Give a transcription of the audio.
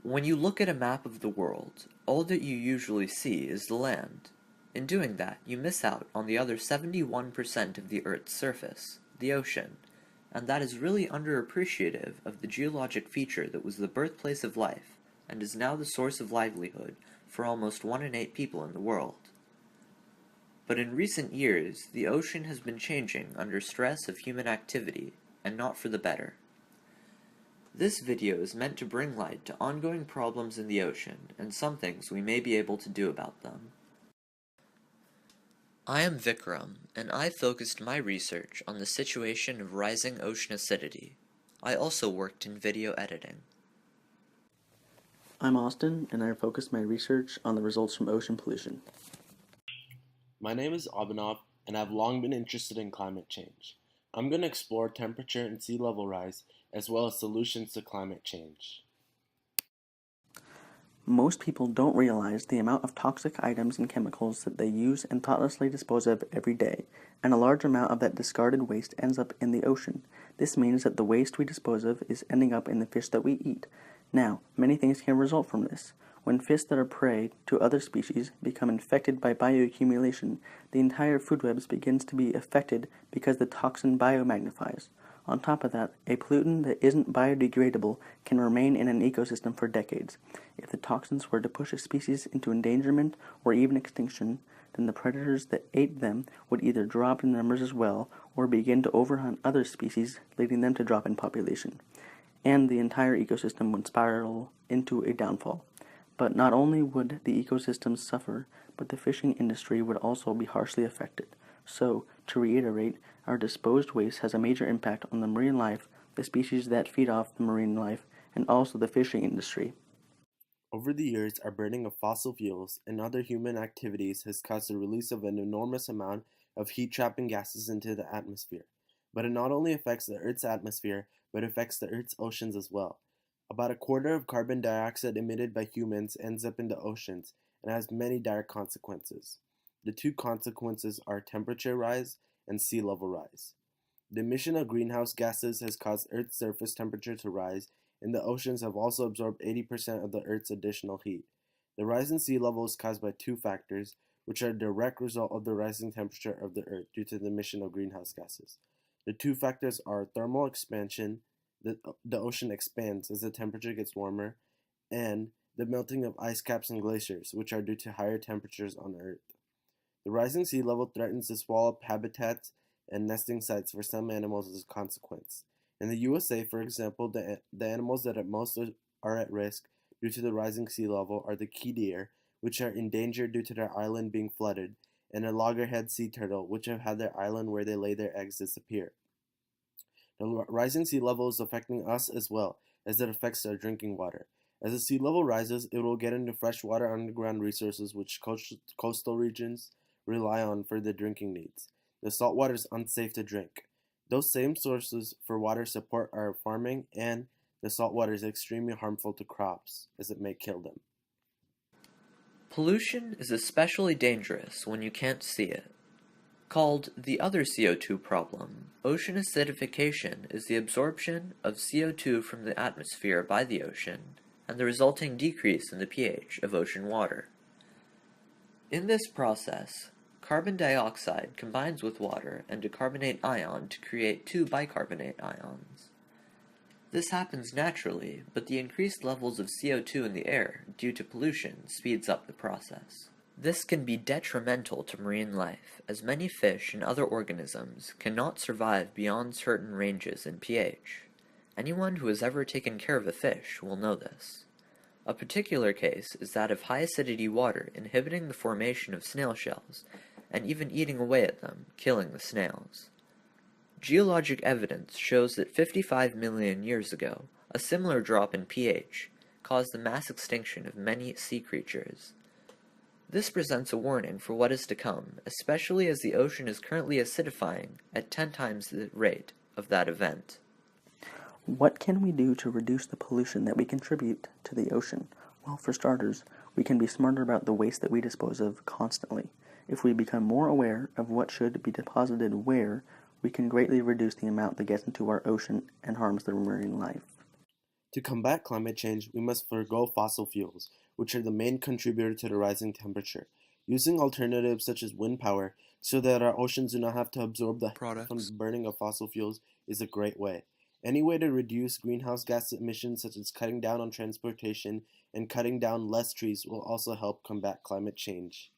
When you look at a map of the world, all that you usually see is the land. In doing that, you miss out on the other 71% of the Earth's surface, the ocean, and that is really underappreciative of the geologic feature that was the birthplace of life, and is now the source of livelihood for almost 1 in 8 people in the world. But in recent years, the ocean has been changing under stress of human activity, and not for the better. This video is meant to bring light to ongoing problems in the ocean and some things we may be able to do about them. I am Vikram, and I focused my research on the situation of rising ocean acidity. I also worked in video editing. I'm Austin, and I focused my research on the results from ocean pollution. My name is Abhinav, and I've long been interested in climate change. I'm going to explore temperature and sea level rise, as well as solutions to climate change. Most people don't realize the amount of toxic items and chemicals that they use and thoughtlessly dispose of every day, and a large amount of that discarded waste ends up in the ocean. This means that the waste we dispose of is ending up in the fish that we eat. Now, many things can result from this. When fish that are prey to other species become infected by bioaccumulation, the entire food web begins to be affected because the toxin biomagnifies. On top of that, a pollutant that isn't biodegradable can remain in an ecosystem for decades. If the toxins were to push a species into endangerment or even extinction, then the predators that ate them would either drop in numbers as well or begin to overhunt other species, leading them to drop in population. And the entire ecosystem would spiral into a downfall. But not only would the ecosystems suffer, but the fishing industry would also be harshly affected. So, to reiterate, our disposed waste has a major impact on the marine life, the species that feed off the marine life, and also the fishing industry. Over the years, our burning of fossil fuels and other human activities has caused the release of an enormous amount of heat-trapping gases into the atmosphere. But it not only affects the Earth's atmosphere, but affects the Earth's oceans as well. About a quarter of carbon dioxide emitted by humans ends up in the oceans and has many direct consequences. The two consequences are temperature rise and sea level rise. The emission of greenhouse gases has caused Earth's surface temperature to rise, and the oceans have also absorbed 80% of the Earth's additional heat. The rise in sea level is caused by two factors, which are a direct result of the rising temperature of the Earth due to the emission of greenhouse gases. The two factors are thermal expansion, the ocean expands as the temperature gets warmer, and the melting of ice caps and glaciers, which are due to higher temperatures on Earth. The rising sea level threatens to swallow up habitats and nesting sites for some animals as a consequence. In the USA, for example, the animals that are at risk due to the rising sea level are the key deer, which are endangered due to their island being flooded, and a loggerhead sea turtle, which have had their island where they lay their eggs disappear. The rising sea level is affecting us as well, as it affects our drinking water. As the sea level rises, it will get into freshwater underground resources which coastal regions rely on for their drinking needs. The salt water is unsafe to drink. Those same sources for water support our farming, and the salt water is extremely harmful to crops, as it may kill them. Pollution is especially dangerous when you can't see it. Called the other CO2 problem, ocean acidification is the absorption of CO2 from the atmosphere by the ocean and the resulting decrease in the pH of ocean water. In this process, carbon dioxide combines with water and a carbonate ion to create two bicarbonate ions. This happens naturally, but the increased levels of CO2 in the air due to pollution speeds up the process. This can be detrimental to marine life, as many fish and other organisms cannot survive beyond certain ranges in pH. Anyone who has ever taken care of a fish will know this. A particular case is that of high acidity water inhibiting the formation of snail shells, and even eating away at them, killing the snails. Geologic evidence shows that 55 million years ago, a similar drop in pH caused the mass extinction of many sea creatures. This presents a warning for what is to come, especially as the ocean is currently acidifying at 10 times the rate of that event. What can we do to reduce the pollution that we contribute to the ocean? Well, for starters, we can be smarter about the waste that we dispose of constantly. If we become more aware of what should be deposited where, we can greatly reduce the amount that gets into our ocean and harms the marine life. To combat climate change, we must forego fossil fuels, which are the main contributor to the rising temperature. Using alternatives such as wind power so that our oceans do not have to absorb the heat from the burning of fossil fuels is a great way. Any way to reduce greenhouse gas emissions, such as cutting down on transportation and cutting down less trees, will also help combat climate change.